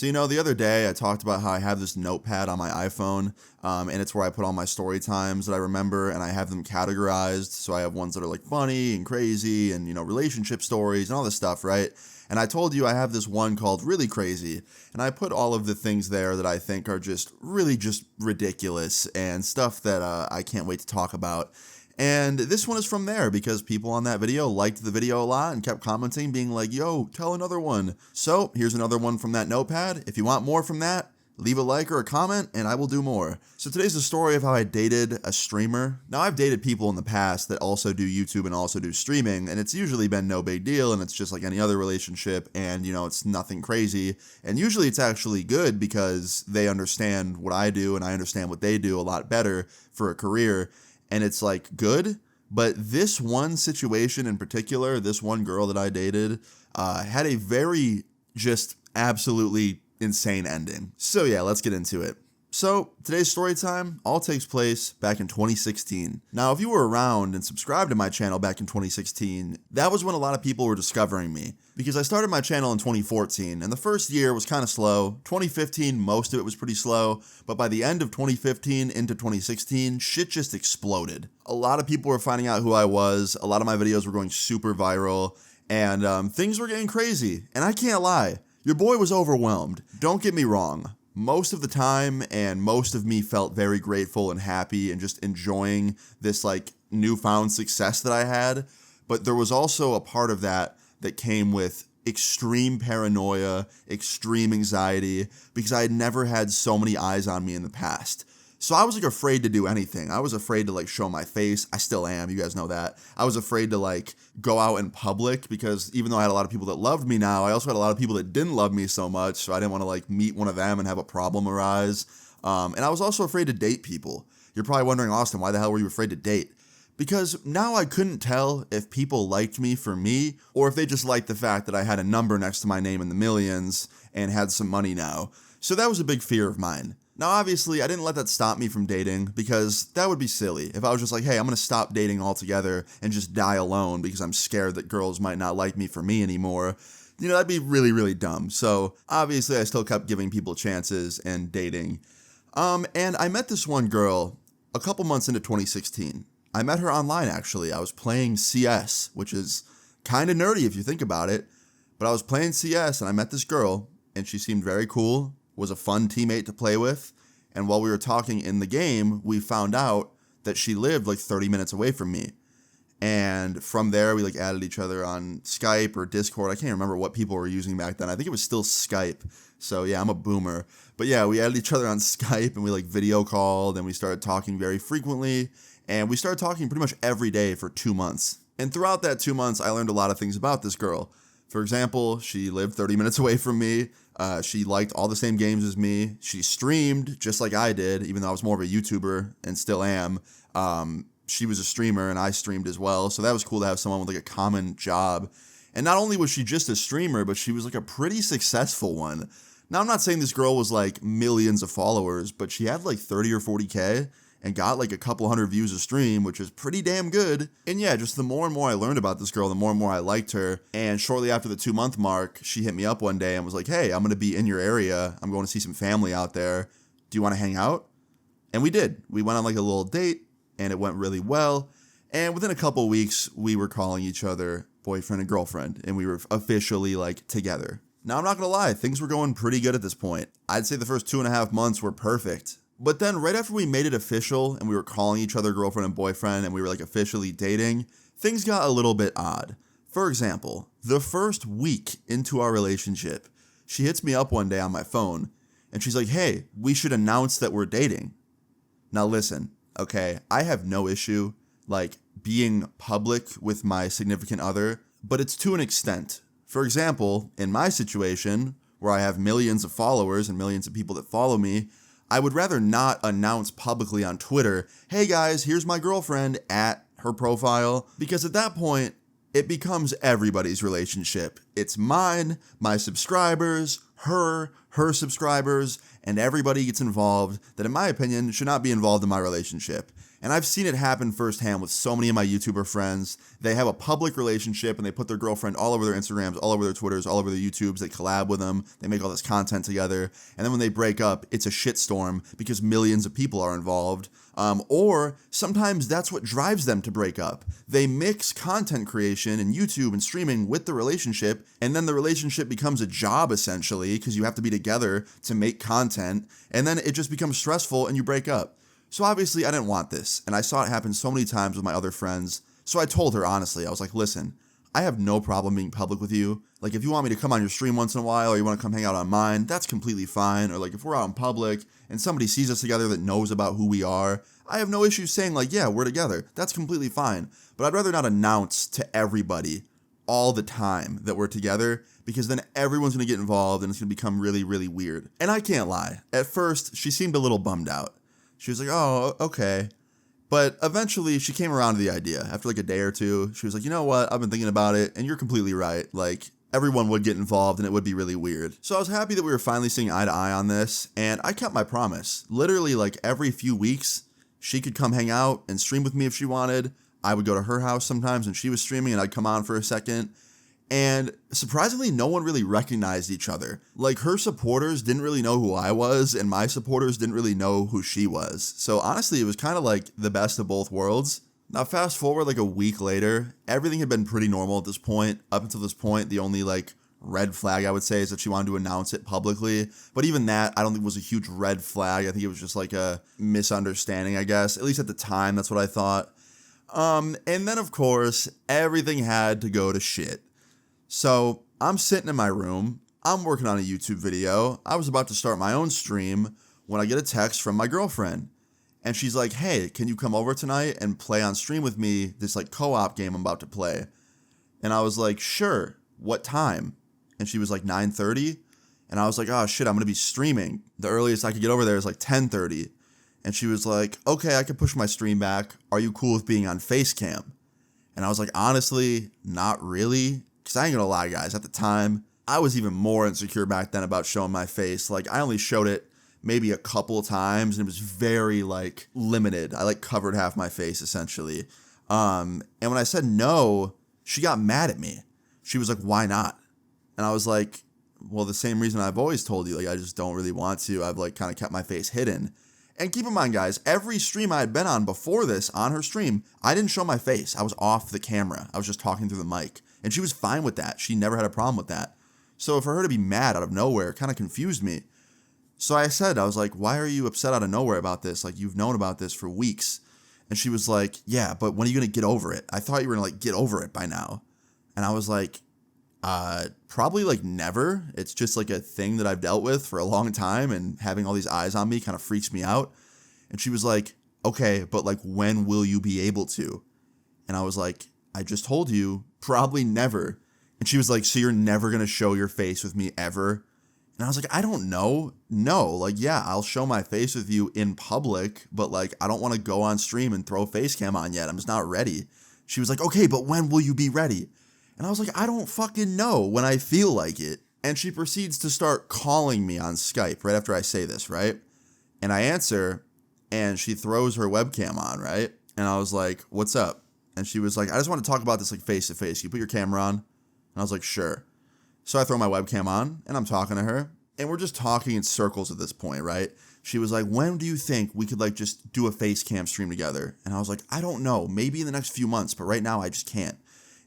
So, the other day I talked about how I have this notepad on my iPhone, and it's where I put all my story times that I remember, and I have them categorized. So I have ones that are like funny and crazy and, relationship stories and all this stuff, right? And I told you I have this one called Really Crazy, and I put all of the things there that I think are just really just ridiculous and stuff that I can't wait to talk about. And this one is from there because people on that video liked the video a lot and kept commenting, being like, yo, tell another one. So here's another one from that notepad. If you want more from that, leave a like or a comment and I will do more. So today's the story of how I dated a streamer. Now, I've dated people in the past that also do YouTube and also do streaming, and it's usually been no big deal, and it's just like any other relationship, and it's nothing crazy. And usually it's actually good because they understand what I do and I understand what they do a lot better for a career. And it's like good, but this one situation in particular, this one girl that I dated, had a very just absolutely insane ending. So yeah, let's get into it. So today's story time all takes place back in 2016. Now, if you were around and subscribed to my channel back in 2016, that was when a lot of people were discovering me, because I started my channel in 2014 and the first year was kind of slow. 2015, most of it was pretty slow, but by the end of 2015 into 2016, shit just exploded. A lot of people were finding out who I was. A lot of my videos were going super viral, and things were getting crazy. And I can't lie, your boy was overwhelmed. Don't get me wrong. Most of the time, and most of me felt very grateful and happy and just enjoying this like newfound success that I had. But there was also a part of that came with extreme paranoia, extreme anxiety, because I had never had so many eyes on me in the past. So I was like afraid to do anything. I was afraid to like show my face. I still am. You guys know that. I was afraid to like go out in public because even though I had a lot of people that loved me now, I also had a lot of people that didn't love me so much. So I didn't want to like meet one of them and have a problem arise. And I was also afraid to date people. You're probably wondering, Austin, why the hell were you afraid to date? Because now I couldn't tell if people liked me for me or if they just liked the fact that I had a number next to my name in the millions and had some money now. So that was a big fear of mine. Now, obviously, I didn't let that stop me from dating because that would be silly. If I was just like, hey, I'm going to stop dating altogether and just die alone because I'm scared that girls might not like me for me anymore, that'd be really, really dumb. So obviously, I still kept giving people chances and dating. And I met this one girl a couple months into 2016. I met her online, actually. I was playing CS, which is kind of nerdy if you think about it. But I was playing CS and I met this girl and she seemed very cool, was a fun teammate to play with, and while we were talking in the game, we found out that she lived like 30 minutes away from me. And from there, we like added each other on Skype or Discord. I can't remember what people were using back then. I think it was still Skype. So yeah, I'm a boomer. But yeah, we added each other on Skype and we like video called and we started talking very frequently. And we started talking pretty much every day for 2 months. And throughout that 2 months, I learned a lot of things about this girl. For example, she lived 30 minutes away from me. She liked all the same games as me. She streamed just like I did, even though I was more of a YouTuber and still am. She was a streamer and I streamed as well. So that was cool to have someone with like a common job. And not only was she just a streamer, but she was like a pretty successful one. Now, I'm not saying this girl was like millions of followers, but she had like 30 or 40K. And got like a couple hundred views a stream, which is pretty damn good. And yeah, just the more and more I learned about this girl, the more and more I liked her. And shortly after the 2-month mark, she hit me up one day and was like, hey, I'm going to be in your area. I'm going to see some family out there. Do you want to hang out? And we did. We went on like a little date and it went really well. And within a couple of weeks, we were calling each other boyfriend and girlfriend, and we were officially like together. Now, I'm not going to lie, things were going pretty good at this point. I'd say the first 2.5 months were perfect. But then right after we made it official and we were calling each other girlfriend and boyfriend and we were like officially dating, things got a little bit odd. For example, the first week into our relationship, she hits me up one day on my phone and she's like, hey, we should announce that we're dating. Now listen, okay, I have no issue like being public with my significant other, but it's to an extent. For example, in my situation where I have millions of followers and millions of people that follow me, I would rather not announce publicly on Twitter, hey guys, here's my girlfriend at her profile, because at that point, it becomes everybody's relationship. It's mine, my subscribers, her subscribers, and everybody gets involved that, in my opinion, should not be involved in my relationship. And I've seen it happen firsthand with so many of my YouTuber friends. They have a public relationship and they put their girlfriend all over their Instagrams, all over their Twitters, all over their YouTubes. They collab with them. They make all this content together. And then when they break up, it's a shitstorm because millions of people are involved. Or sometimes that's what drives them to break up. They mix content creation and YouTube and streaming with the relationship, and then the relationship becomes a job essentially because you have to be together to make content, and then it just becomes stressful and you break up. So obviously I didn't want this, and I saw it happen so many times with my other friends, so I told her honestly, I was like, listen, I have no problem being public with you. Like, if you want me to come on your stream once in a while, or you want to come hang out on mine, that's completely fine. Or like, if we're out in public and somebody sees us together that knows about who we are, I have no issue saying like, yeah, we're together. That's completely fine. But I'd rather not announce to everybody all the time that we're together, because then everyone's going to get involved and it's going to become really, really weird. And I can't lie. At first, she seemed a little bummed out. She was like, oh, okay. But eventually she came around to the idea. After like a day or two, she was like, you know what? I've been thinking about it and you're completely right. Like, everyone would get involved and it would be really weird. So I was happy that we were finally seeing eye to eye on this, and I kept my promise. Literally, like every few weeks, she could come hang out and stream with me if she wanted. I would go to her house sometimes when she was streaming and I'd come on for a second. And surprisingly, no one really recognized each other. Like, her supporters didn't really know who I was, and my supporters didn't really know who she was. So honestly, it was kind of like the best of both worlds. Now, fast forward like a week later, everything had been pretty normal at this point. Up until this point, the only like red flag I would say is that she wanted to announce it publicly. But even that, I don't think was a huge red flag. I think it was just like a misunderstanding, I guess. At least at the time, that's what I thought. And then, of course, everything had to go to shit. So I'm sitting in my room, I'm working on a YouTube video, I was about to start my own stream when I get a text from my girlfriend. And she's like, hey, can you come over tonight and play on stream with me this like co-op game I'm about to play? And I was like, sure, what time? And she was like 9:30. And I was like, oh shit, I'm going to be streaming. The earliest I could get over there is like 10:30. And she was like, okay, I can push my stream back. Are you cool with being on Facecam? And I was like, honestly, not really. Because I ain't gonna lie, guys, at the time, I was even more insecure back then about showing my face. Like, I only showed it maybe a couple times, and it was very, like, limited. I, like, covered half my face, essentially. And when I said no, she got mad at me. She was like, why not? And I was like, well, the same reason I've always told you. Like, I just don't really want to. I've, like, kind of kept my face hidden. And keep in mind, guys, every stream I had been on before this, on her stream, I didn't show my face. I was off the camera. I was just talking through the mic. And she was fine with that. She never had a problem with that. So for her to be mad out of nowhere kind of confused me. So I said, I was like, why are you upset out of nowhere about this? Like, you've known about this for weeks. And she was like, yeah, but when are you going to get over it? I thought you were going to like get over it by now. And I was like, probably like never. It's just like a thing that I've dealt with for a long time, and having all these eyes on me kind of freaks me out. And she was like, okay, but like, when will you be able to? And I was like, I just told you, probably never. And she was like, so you're never going to show your face with me ever? And I was like, I don't know. No, like, yeah, I'll show my face with you in public, but like, I don't want to go on stream and throw Facecam on yet. I'm just not ready. She was like, okay, but when will you be ready? And I was like, I don't fucking know, when I feel like it. And she proceeds to start calling me on Skype right after I say this, right? And I answer, and she throws her webcam on, right? And I was like, what's up? And she was like, I just want to talk about this like face to face. You put your camera on? And I was like, sure. So I throw my webcam on and I'm talking to her, and we're just talking in circles at this point, right? She was like, when do you think we could like just do a face cam stream together? And I was like, I don't know, maybe in the next few months, but right now I just can't.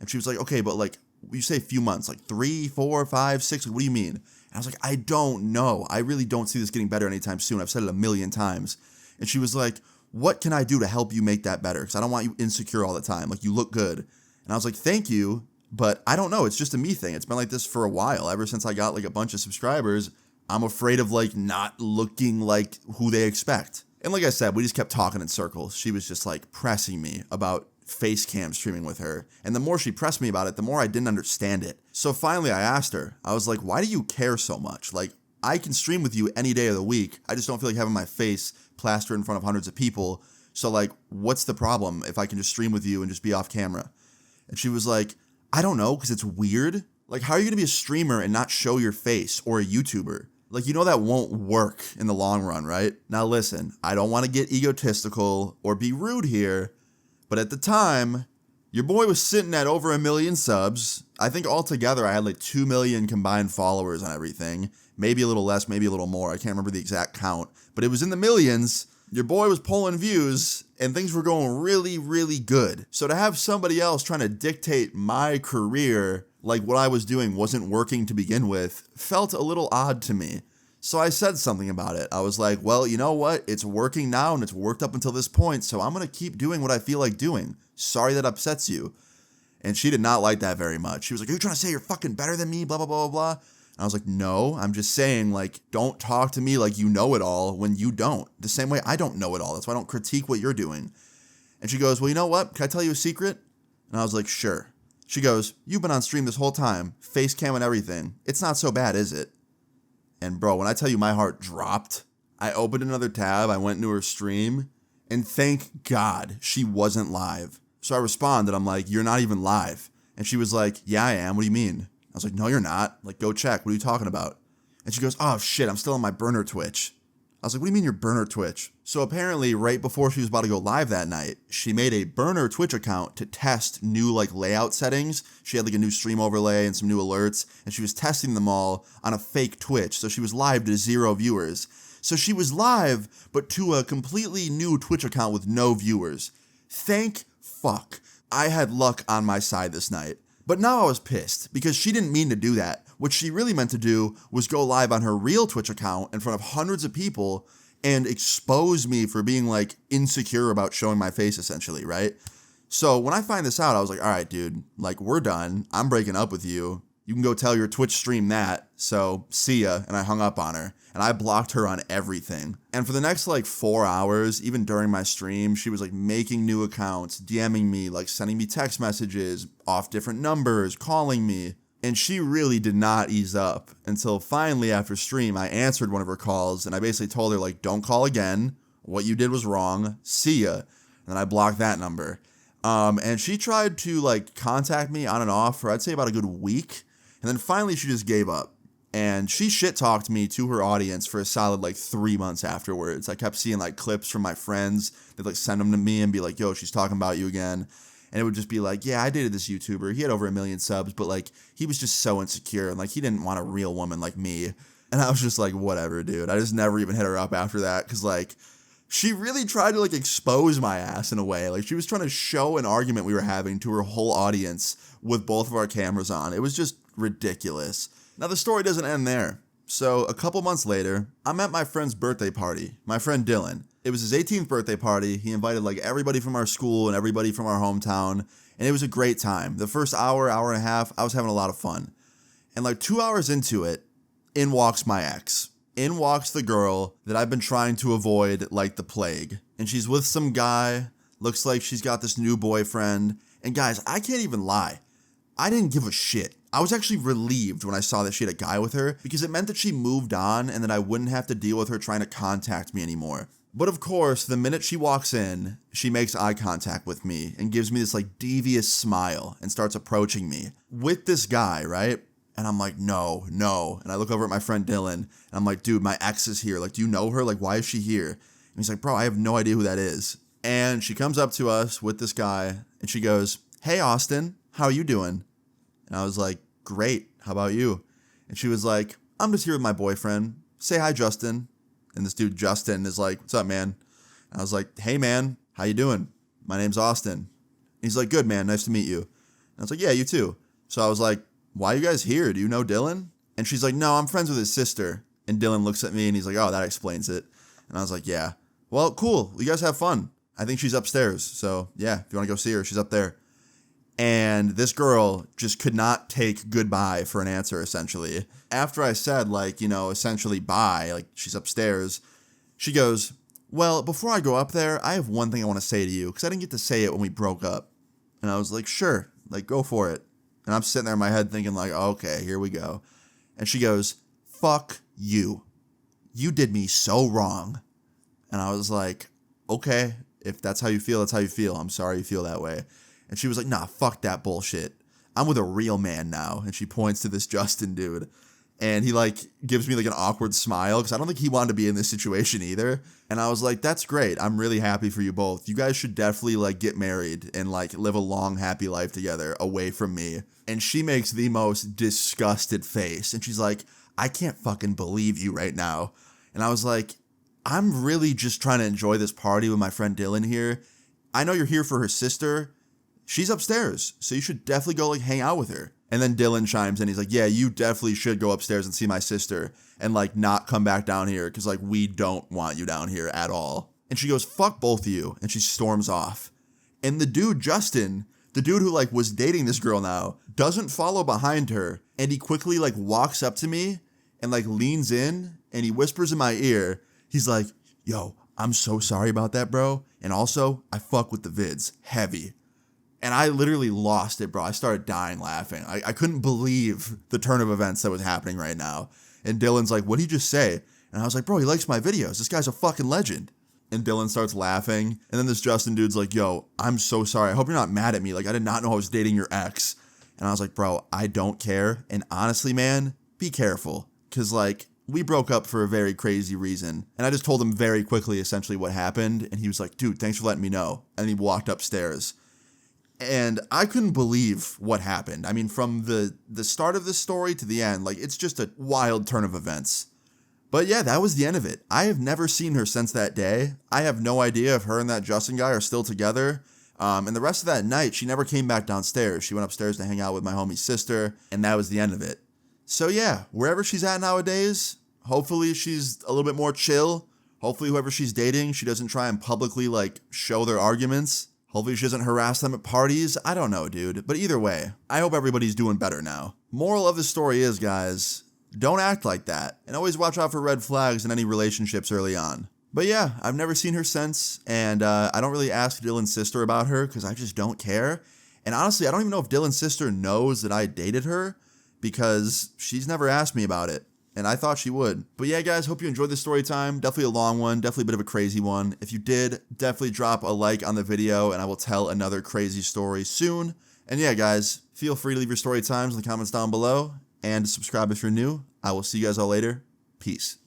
And she was like, okay, but like, you say few months, like 3, 4, 5, 6, like, what do you mean? And I was like, I don't know. I really don't see this getting better anytime soon. I've said it a million times. And she was like, what can I do to help you make that better? Because I don't want you insecure all the time. Like, you look good. And I was like, thank you, but I don't know. It's just a me thing. It's been like this for a while. Ever since I got like a bunch of subscribers, I'm afraid of like not looking like who they expect. And like I said, we just kept talking in circles. She was just like pressing me about Facecam streaming with her. And the more she pressed me about it, the more I didn't understand it. So finally I asked her, I was like, why do you care so much? Like, I can stream with you any day of the week. I just don't feel like having my face plastered in front of hundreds of people. So like, what's the problem if I can just stream with you and just be off camera? And she was like, I don't know, because it's weird. Like, how are you going to be a streamer and not show your face, or a YouTuber? Like, you know that won't work in the long run, right? Now listen, I don't want to get egotistical or be rude here, but at the time, your boy was sitting at over 1 million subs. I think altogether I had like 2 million combined followers on everything. Maybe a little less, maybe a little more. I can't remember the exact count, but it was in the millions. Your boy was pulling views and things were going really, really good. So to have somebody else trying to dictate my career, like what I was doing wasn't working to begin with, felt a little odd to me. So I said something about it. I was like, well, you know what? It's working now and it's worked up until this point, so I'm going to keep doing what I feel like doing. Sorry that upsets you. And she did not like that very much. She was like, are you trying to say you're fucking better than me? Blah, blah, blah, blah, blah. And I was like, no, I'm just saying, like, don't talk to me like you know it all when you don't. The same way I don't know it all. That's why I don't critique what you're doing. And she goes, well, you know what? Can I tell you a secret? And I was like, sure. She goes, you've been on stream this whole time, face cam and everything. It's not so bad, is it? And bro, when I tell you my heart dropped, I opened another tab, I went into her stream, and thank God she wasn't live. So I responded, I'm like, you're not even live. And she was like, yeah, I am. What do you mean? I was like, no, you're not. Like, go check. What are you talking about? And she goes, oh shit, I'm still on my burner Twitch. I was like, what do you mean your burner Twitch? So apparently right before she was about to go live that night, she made a burner Twitch account to test new like layout settings. She had like a new stream overlay and some new alerts, and she was testing them all on a fake Twitch. So she was live to 0 viewers. So she was live, but to a completely new Twitch account with no viewers. Thank fuck. I had luck on my side this night. But now I was pissed because she didn't mean to do that. What she really meant to do was go live on her real Twitch account in front of hundreds of people and expose me for being like insecure about showing my face essentially, right? So when I find this out, I was like, all right, dude, like we're done. I'm breaking up with you. You can go tell your Twitch stream that. So see ya. And I hung up on her and I blocked her on everything. And for the next like 4 hours, even during my stream, she was like making new accounts, DMing me, like sending me text messages off different numbers, calling me. And she really did not ease up until finally after stream, I answered one of her calls and I basically told her like, don't call again. What you did was wrong. See ya. And then I blocked that number. And she tried to like contact me on and off for I'd say about a good week. And then finally she just gave up. And she shit talked me to her audience for a solid like 3 months afterwards. I kept seeing like clips from my friends. They'd like send them to me and be like, yo, she's talking about you again. And it would just be like, yeah, I dated this YouTuber. He had over 1 million subs, but like he was just so insecure and like he didn't want a real woman like me. And I was just like, whatever, dude. I just never even hit her up after that because like she really tried to like expose my ass in a way. Like she was trying to show an argument we were having to her whole audience with both of our cameras on. It was just ridiculous. Now the story doesn't end there. So a couple months later, I'm at my friend's birthday party, my friend Dylan. It was his 18th birthday party. He invited like everybody from our school and everybody from our hometown. And it was a great time. The first hour, hour and a half, I was having a lot of fun. And like 2 hours into it, in walks my ex. In walks the girl that I've been trying to avoid like the plague. And she's with some guy. Looks like she's got this new boyfriend. And guys, I can't even lie. I didn't give a shit. I was actually relieved when I saw that she had a guy with her because it meant that she moved on and that I wouldn't have to deal with her trying to contact me anymore. But of course, the minute she walks in, she makes eye contact with me and gives me this like devious smile and starts approaching me with this guy, right? And I'm like, no. And I look over at my friend Dylan and I'm like, dude, my ex is here. Like, do you know her? Like, why is she here? And he's like, bro, I have no idea who that is. And she comes up to us with this guy and she goes, hey, Austin, how are you doing? And I was like, great. How about you? And she was like, I'm just here with my boyfriend. Say hi, Justin. And this dude, Justin, is like, what's up, man? And I was like, hey, man, how you doing? My name's Austin. And he's like, good, man. Nice to meet you. And I was like, yeah, you too. So I was like, why are you guys here? Do you know Dylan? And she's like, no, I'm friends with his sister. And Dylan looks at me and he's like, oh, that explains it. And I was like, yeah. Well, cool. You guys have fun. I think she's upstairs. So yeah, if you want to go see her, she's up there. And this girl just could not take goodbye for an answer, essentially. After I said, like, you know, essentially bye, like she's upstairs, she goes, well, before I go up there, I have one thing I want to say to you because I didn't get to say it when we broke up. And I was like, sure, like, go for it. And I'm sitting there in my head thinking like, okay, here we go. And she goes, fuck you. You did me so wrong. And I was like, okay, if that's how you feel, that's how you feel. I'm sorry you feel that way. And she was like, nah, fuck that bullshit. I'm with a real man now. And she points to this Justin dude. And he like gives me like an awkward smile because I don't think he wanted to be in this situation either. And I was like, that's great. I'm really happy for you both. You guys should definitely like get married and like live a long, happy life together away from me. And she makes the most disgusted face. And she's like, I can't fucking believe you right now. And I was like, I'm really just trying to enjoy this party with my friend Dylan here. I know you're here for her sister. She's upstairs, so you should definitely go like hang out with her. And then Dylan chimes in. He's like, yeah, you definitely should go upstairs and see my sister and like not come back down here because like we don't want you down here at all. And she goes, fuck both of you. And she storms off. And the dude, Justin, the dude who like was dating this girl now, doesn't follow behind her. And he quickly like walks up to me and like leans in and he whispers in my ear. He's like, yo, I'm so sorry about that, bro. And also, I fuck with the vids heavy. And I literally lost it, bro. I started dying laughing. I couldn't believe the turn of events that was happening right now. And Dylan's like, what'd he just say? And I was like, bro, he likes my videos. This guy's a fucking legend. And Dylan starts laughing. And then this Justin dude's like, yo, I'm so sorry. I hope you're not mad at me. Like, I did not know I was dating your ex. And I was like, bro, I don't care. And honestly, man, be careful. Because, like, we broke up for a very crazy reason. And I just told him very quickly, essentially, what happened. And he was like, dude, thanks for letting me know. And he walked upstairs. And I couldn't believe what happened. I mean, from the start of this story to the end, like, it's just a wild turn of events. But yeah, that was the end of it. I have never seen her since that day. I have no idea if her and that Justin guy are still together. And the rest of that night, she never came back downstairs. She went upstairs to hang out with my homie's sister, and that was the end of it. So yeah, wherever she's at nowadays, hopefully she's a little bit more chill. Hopefully whoever she's dating, she doesn't try and publicly, like, show their arguments. Hopefully she doesn't harass them at parties. I don't know, dude. But either way, I hope everybody's doing better now. Moral of the story is, guys, don't act like that. And always watch out for red flags in any relationships early on. But yeah, I've never seen her since. And I don't really ask Dylan's sister about her because I just don't care. And honestly, I don't even know if Dylan's sister knows that I dated her because she's never asked me about it. And I thought she would. But yeah, guys, hope you enjoyed this story time. Definitely a long one. Definitely a bit of a crazy one. If you did, definitely drop a like on the video and I will tell another crazy story soon. And yeah, guys, feel free to leave your story times in the comments down below and subscribe if you're new. I will see you guys all later. Peace.